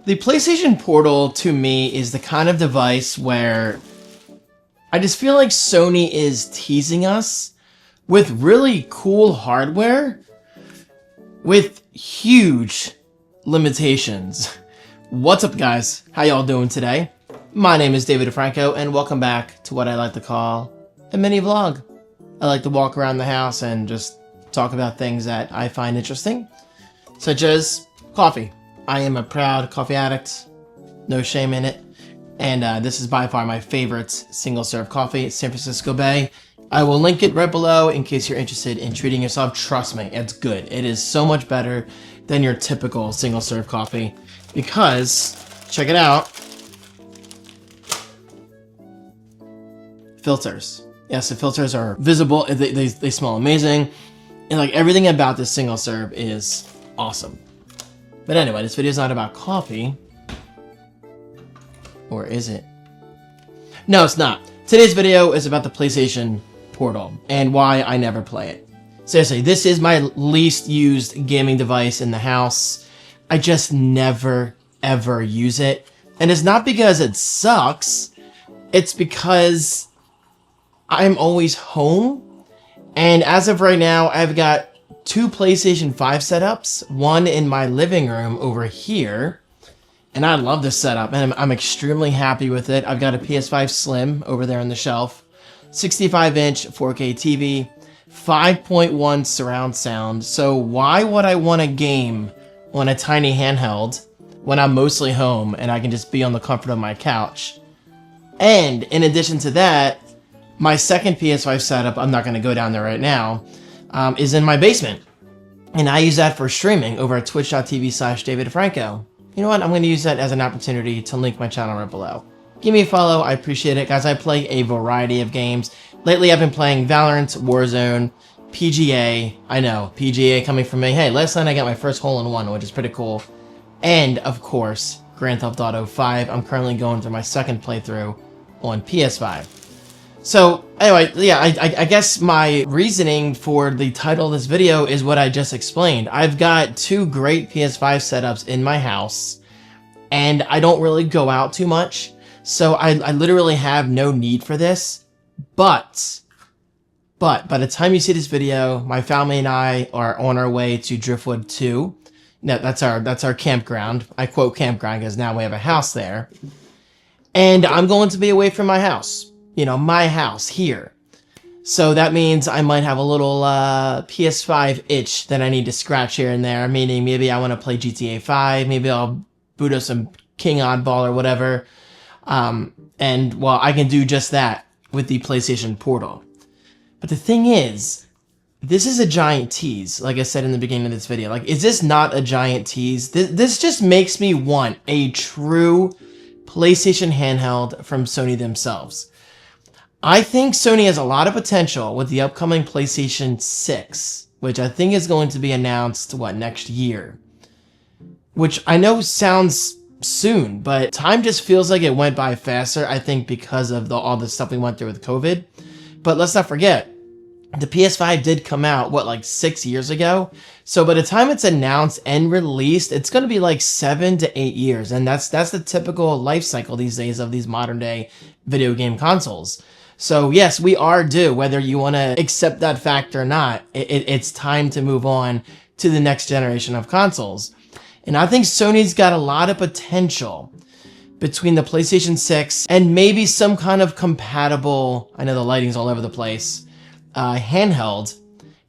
The PlayStation Portal, to me, is the kind of device where I just feel like Sony is teasing us with really cool hardware with huge limitations. What's up, guys? How y'all doing today? My name is David DeFranco, and welcome back to what I like to call a mini vlog. I like to walk around the house and just talk about things that I find interesting, such as coffee. I am a proud coffee addict, no shame in it, and this is by far my favorite single-serve coffee, San Francisco Bay. I will link it right below in case you're interested in treating yourself. Trust me, it's good. It is so much better than your typical single-serve coffee because, check it out, filters. Yes, the filters are visible, they smell amazing, and like everything about this single-serve is awesome. But anyway, this video is not about coffee. Or is it? No, it's not. Today's video is about the PlayStation Portal and why I never play it. Seriously, this is my least used gaming device in the house. I just never, ever use it. And it's not because it sucks. It's because I'm always home. And as of right now, I've got two PlayStation 5 setups, one in my living room over here, and I love this setup, and I'm extremely happy with it. I've got a PS5 Slim over there on the shelf, 65-inch 4K TV, 5.1 surround sound, so why would I want a game on a tiny handheld when I'm mostly home and I can just be on the comfort of my couch? And in addition to that, my second PS5 setup, I'm not going to go down there right now, is in my basement. And I use that for streaming over at twitch.tv/David DeFranco. You know what? I'm going to use that as an opportunity to link my channel right below. Give me a follow. I appreciate it. Guys, I play a variety of games. Lately, I've been playing Valorant, Warzone, PGA. I know, PGA coming from me. Hey, last night I got my first hole-in-one, which is pretty cool. And, of course, Grand Theft Auto 5. I'm currently going through my second playthrough on PS5. So, anyway, yeah, I guess my reasoning for the title of this video is what I just explained. I've got two great PS5 setups in my house, and I don't really go out too much, so I literally have no need for this. But, by the time you see this video, my family and I are on our way to Driftwood 2. No, that's our campground. I quote campground because now we have a house there. And I'm going to be away from my house. You know, my house here. So that means I might have a little PS5 itch that I need to scratch here and there, meaning maybe I want to play GTA 5, maybe I'll boot up some King Oddball or whatever. And, well, I can do just that with the PlayStation Portal. But the thing is, this is a giant tease, like I said in the beginning of this video. Like, is this not a giant tease? This just makes me want a true PlayStation handheld from Sony themselves. I think Sony has a lot of potential with the upcoming PlayStation 6, which I think is going to be announced, next year? Which I know sounds soon, but time just feels like it went by faster, I think because of all the stuff we went through with COVID. But let's not forget, the PS5 did come out, like 6 years ago? So by the time it's announced and released, it's going to be like 7 to 8 years. And that's the typical life cycle these days of these modern day video game consoles. So yes, we are due, whether you want to accept that fact or not. It's time to move on to the next generation of consoles. And I think Sony's got a lot of potential between the PlayStation 6 and maybe some kind of compatible, I know the lighting's all over the place, handheld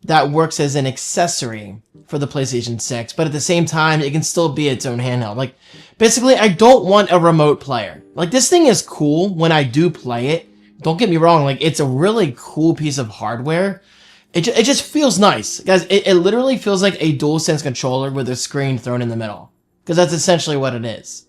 that works as an accessory for the PlayStation 6. But at the same time, it can still be its own handheld. Like, basically, I don't want a remote player. Like, this thing is cool when I do play it. Don't get me wrong, like, it's a really cool piece of hardware. It just feels nice. Guys, it literally feels like a DualSense controller with a screen thrown in the middle. Because that's essentially what it is.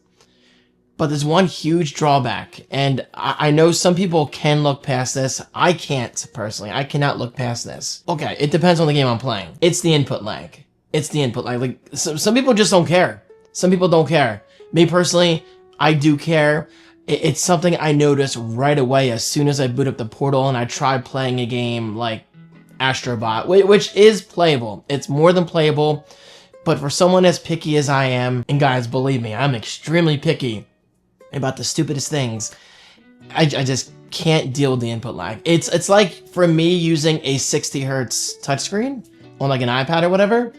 But there's one huge drawback, and I know some people can look past this. I can't, personally. I cannot look past this. Okay, it depends on the game I'm playing. It's the input lag. It's the input lag. Like, some people just don't care. Some people don't care. Me, personally, I do care. It's something I noticed right away as soon as I boot up the Portal and I tried playing a game like Astrobot, which is playable. It's more than playable, But for someone as picky as I am, and guys, believe me, I'm extremely picky about the stupidest things, I just can't deal with the input lag. It's like for me using a 60 hertz touchscreen on like an iPad or whatever.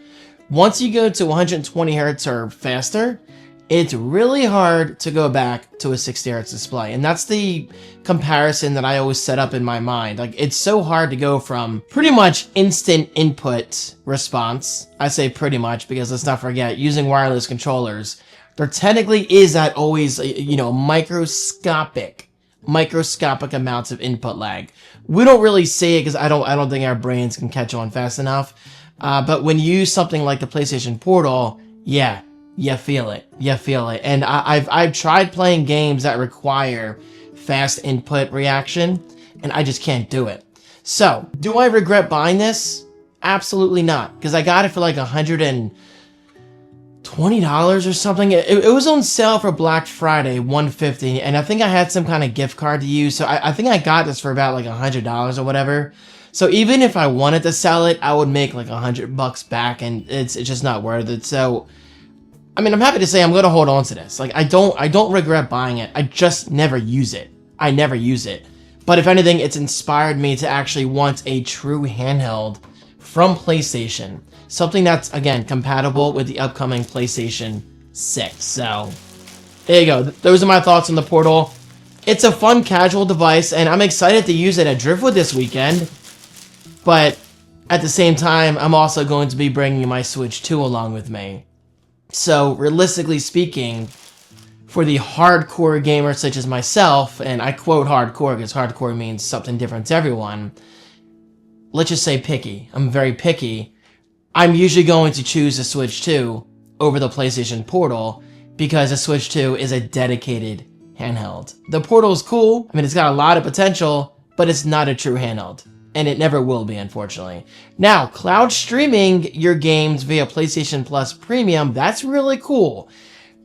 Once you go to 120 hertz or faster, it's really hard to go back to a 60 hertz display. And that's the comparison that I always set up in my mind. Like, it's so hard to go from pretty much instant input response. I say pretty much because let's not forget, using wireless controllers, there technically is that always, you know, microscopic amounts of input lag. We don't really see it because I don't think our brains can catch on fast enough. But when you use something like the PlayStation Portal, yeah, you feel it. You feel it. And I've tried playing games that require fast input reaction, and I just can't do it. So, do I regret buying this? Absolutely not, because I got it for like $120 or something. It was on sale for Black Friday, $150, and I think I had some kind of gift card to use, so I think I got this for about like $100 or whatever. So even if I wanted to sell it, I would make like $100 back, and it's just not worth it. So, I mean, I'm happy to say I'm gonna hold on to this. Like, I don't regret buying it. I just never use it. I never use it. But if anything, it's inspired me to actually want a true handheld from PlayStation. Something that's, again, compatible with the upcoming PlayStation 6. So, there you go. Those are my thoughts on the Portal. It's a fun, casual device, and I'm excited to use it at Driftwood this weekend. But at the same time, I'm also going to be bringing my Switch 2 along with me. So, realistically speaking, for the hardcore gamer such as myself, and I quote hardcore because hardcore means something different to everyone, let's just say picky. I'm very picky. I'm usually going to choose the Switch 2 over the PlayStation Portal because the Switch 2 is a dedicated handheld. The Portal is cool. I mean, it's got a lot of potential, but it's not a true handheld. And it never will be, unfortunately. Now, cloud streaming your games via PlayStation Plus Premium, that's really cool.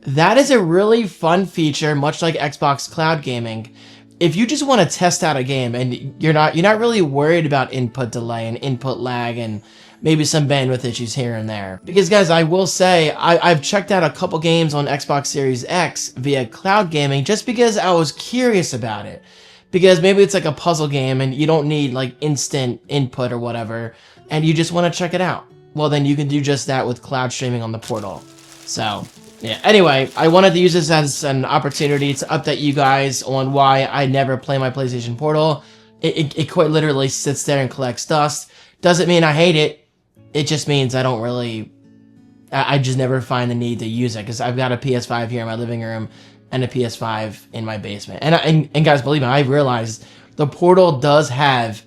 That is a really fun feature, much like Xbox Cloud Gaming. If you just want to test out a game and you're not really worried about input delay and input lag and maybe some bandwidth issues here and there. Because guys, I will say, I've checked out a couple games on Xbox Series X via Cloud Gaming just because I was curious about it. Because maybe it's like a puzzle game and you don't need like instant input or whatever, and you just want to check it out. Well, then you can do just that with cloud streaming on the Portal. So, yeah. Anyway, I wanted to use this as an opportunity to update you guys on why I never play my PlayStation Portal. It quite literally sits there and collects dust. Doesn't mean I hate it. It just means I don't really... I just never find the need to use it because I've got a PS5 here in my living room and a PS5 in my basement. And guys, believe me, I realized the Portal does have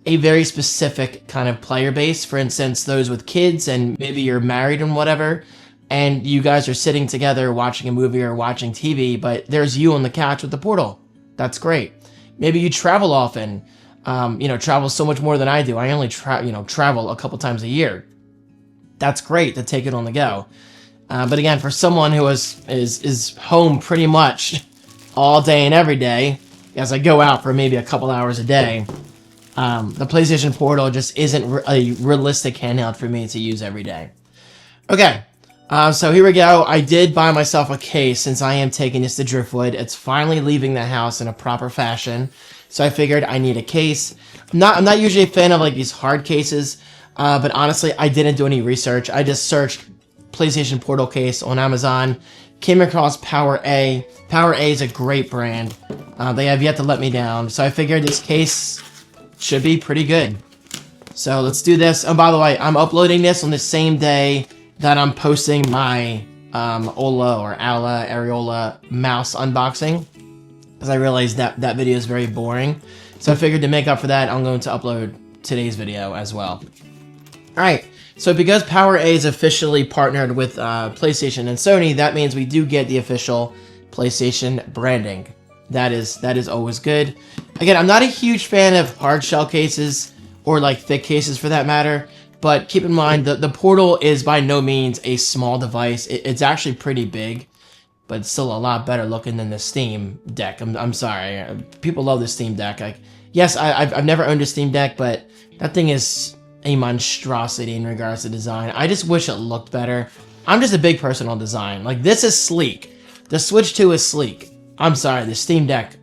a very specific kind of player base. For instance, those with kids and maybe you're married and whatever, and you guys are sitting together watching a movie or watching TV, but there's you on the couch with the Portal. That's great. Maybe you travel often, travel so much more than I do. I only travel a couple times a year. That's great to take it on the go. But again, for someone who is home pretty much all day and every day, as I go out for maybe a couple hours a day, the PlayStation Portal just isn't a realistic handheld for me to use every day. Okay, so here we go. I did buy myself a case since I am taking this to Driftwood. It's finally leaving the house in a proper fashion, so I figured I need a case. I'm not usually a fan of like these hard cases, but honestly, I didn't do any research. I just searched PlayStation Portal case on Amazon, came across Power A. Power A is a great brand. They have yet to let me down, so I figured this case should be pretty good. So let's do this. And by the way, I'm uploading this on the same day that I'm posting my Ola or Ala Areola mouse unboxing, because I realized that video is very boring. So I figured to make up for that, I'm going to upload today's video as well. Alright. So because Power A is officially partnered with PlayStation and Sony, that means we do get the official PlayStation branding. That is always good. Again, I'm not a huge fan of hard shell cases, or like thick cases for that matter, but keep in mind that the Portal is by no means a small device. It's actually pretty big, but it's still a lot better looking than the Steam Deck. I'm sorry. People love the Steam Deck. Yes, I've never owned a Steam Deck, but that thing is a monstrosity in regards to design. I just wish it looked better. I'm just a big person on design. Like, this is sleek. The Switch 2 is sleek. I'm sorry, the Steam Deck,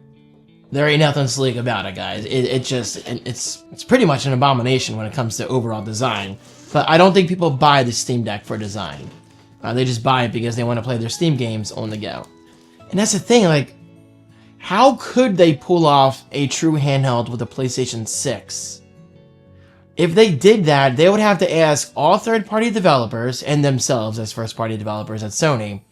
there ain't nothing sleek about it, guys. It's pretty much an abomination when it comes to overall design. But I don't think people buy the Steam Deck for design. They just buy it because they want to play their Steam games on the go. And that's the thing, like, how could they pull off a true handheld with a PlayStation 6? If they did that, they would have to ask all third-party developers, and themselves as first-party developers at Sony,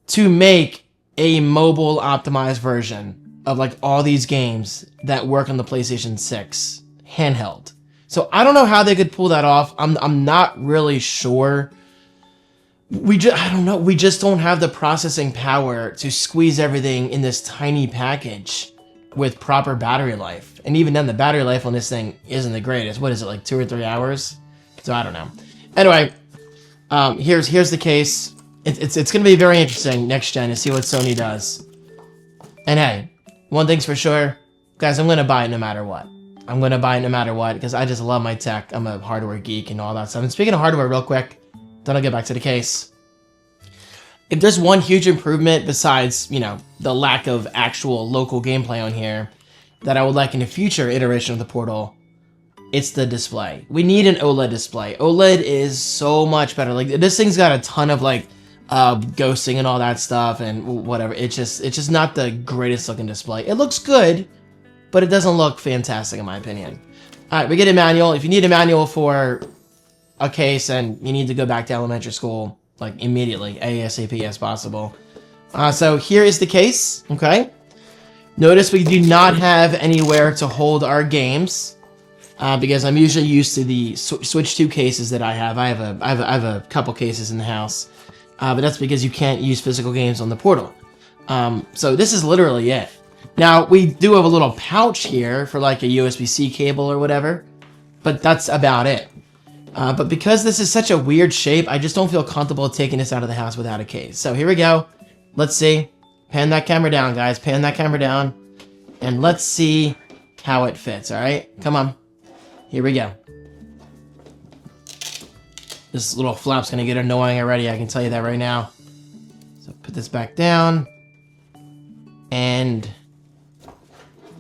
to make a mobile-optimized version of, like, all these games that work on the PlayStation 6 handheld. So I don't know how they could pull that off. I'm not really sure. I don't know. We just don't have the processing power to squeeze everything in this tiny package with proper battery life. And even then, the battery life on this thing isn't the greatest. What is it, like 2 or 3 hours? So I don't know. Anyway, here's the case. It's going to be very interesting next gen to see what Sony does. And hey, one thing's for sure, guys, I'm going to buy it no matter what. I'm going to buy it no matter what because I just love my tech. I'm a hardware geek and all that stuff. And speaking of hardware real quick, then I'll get back to the case. If there's one huge improvement besides, you know, the lack of actual local gameplay on here that I would like in a future iteration of the Portal, it's the display. We need an OLED display. OLED is so much better. Like, this thing's got a ton of, like, ghosting and all that stuff and whatever. It's just not the greatest looking display. It looks good, but it doesn't look fantastic in my opinion. All right, we get a manual. If you need a manual for a case and you need to go back to elementary school, like, immediately, ASAP as possible. So here is the case, okay? Notice we do not have anywhere to hold our games, because I'm usually used to the Switch 2 cases that I have. I have a couple cases in the house, but that's because you can't use physical games on the Portal. So this is literally it. Now, we do have a little pouch here for, like, a USB-C cable or whatever, but that's about it. But because this is such a weird shape, I just don't feel comfortable taking this out of the house without a case. So here we go. Let's see. Pan that camera down, guys. Pan that camera down. And let's see how it fits, alright? Come on. Here we go. This little flap's gonna get annoying already, I can tell you that right now. So put this back down. And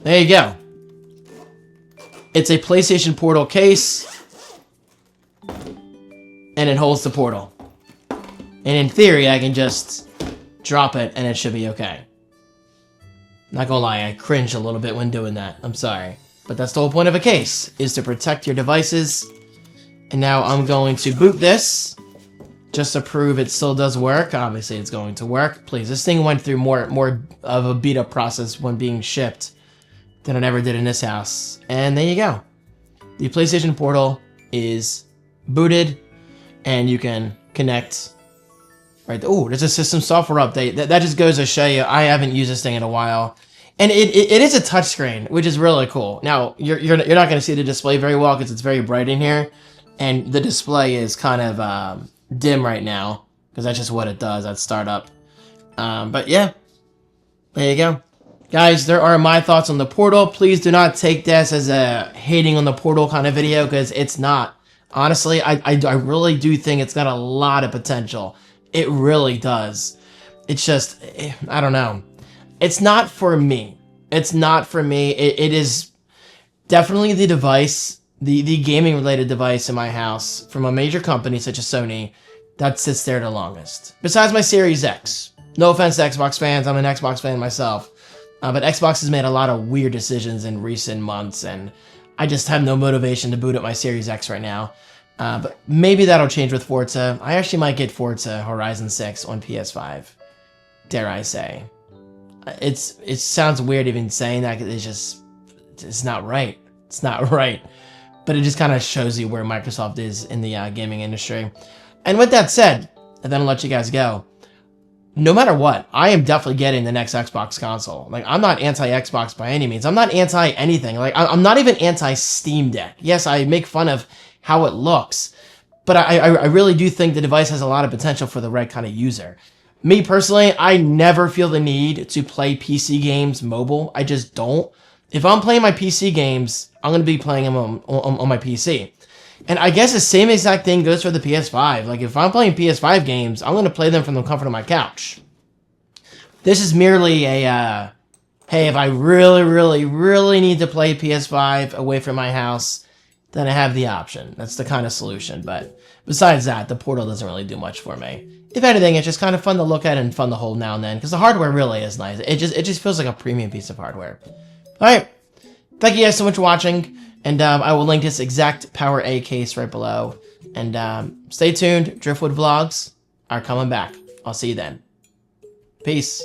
there you go. It's a PlayStation Portal case. And it holds the Portal. And in theory, I can just drop it and it should be okay. Not gonna lie, I cringe a little bit when doing that. I'm sorry. But that's the whole point of a case, is to protect your devices. And now I'm going to boot this, just to prove it still does work. Obviously, it's going to work. Please, this thing went through more of a beat-up process when being shipped than it ever did in this house. And there you go. The PlayStation Portal is booted. And you can connect right there. Oh, there's a system software update. That just goes to show you, I haven't used this thing in a while. And it is a touchscreen, which is really cool. Now, you're not going to see the display very well because it's very bright in here. And the display is kind of dim right now because that's just what it does at startup. But yeah, there you go. Guys, there are my thoughts on the Portal. Please do not take this as a hating on the Portal kind of video because it's not. Honestly, I really do think it's got a lot of potential. It really does. It's just, I don't know. It's not for me. It's not for me. It is definitely the device, the gaming-related device in my house from a major company such as Sony that sits there the longest. Besides my Series X. No offense to Xbox fans. I'm an Xbox fan myself. But Xbox has made a lot of weird decisions in recent months, and I just have no motivation to boot up my Series X right now. But maybe that'll change with Forza. I actually might get Forza Horizon 6 on PS5. Dare I say. It sounds weird even saying that, 'cause it's not right. It's not right. But it just kind of shows you where Microsoft is in the gaming industry. And with that said, and then I'll let you guys go. No matter what, I am definitely getting the next Xbox console. Like, I'm not anti-Xbox by any means. I'm not anti-anything. Like, I'm not even anti-Steam Deck. Yes, I make fun of how it looks, but I really do think the device has a lot of potential for the right kind of user. Me personally, I never feel the need to play PC games mobile. I just don't. If I'm playing my PC games, I'm going to be playing them on my PC. And I guess the same exact thing goes for the PS5. Like, if I'm playing PS5 games, I'm going to play them from the comfort of my couch. This is merely a, hey, if I really, really, really need to play PS5 away from my house, then I have the option. That's the kind of solution. But besides that, the Portal doesn't really do much for me. If anything, it's just kind of fun to look at and fun to hold now and then, because the hardware really is nice. It just feels like a premium piece of hardware. All right. Thank you guys so much for watching, and I will link this exact Power A case right below. And stay tuned. Driftwood vlogs are coming back. I'll see you then. Peace.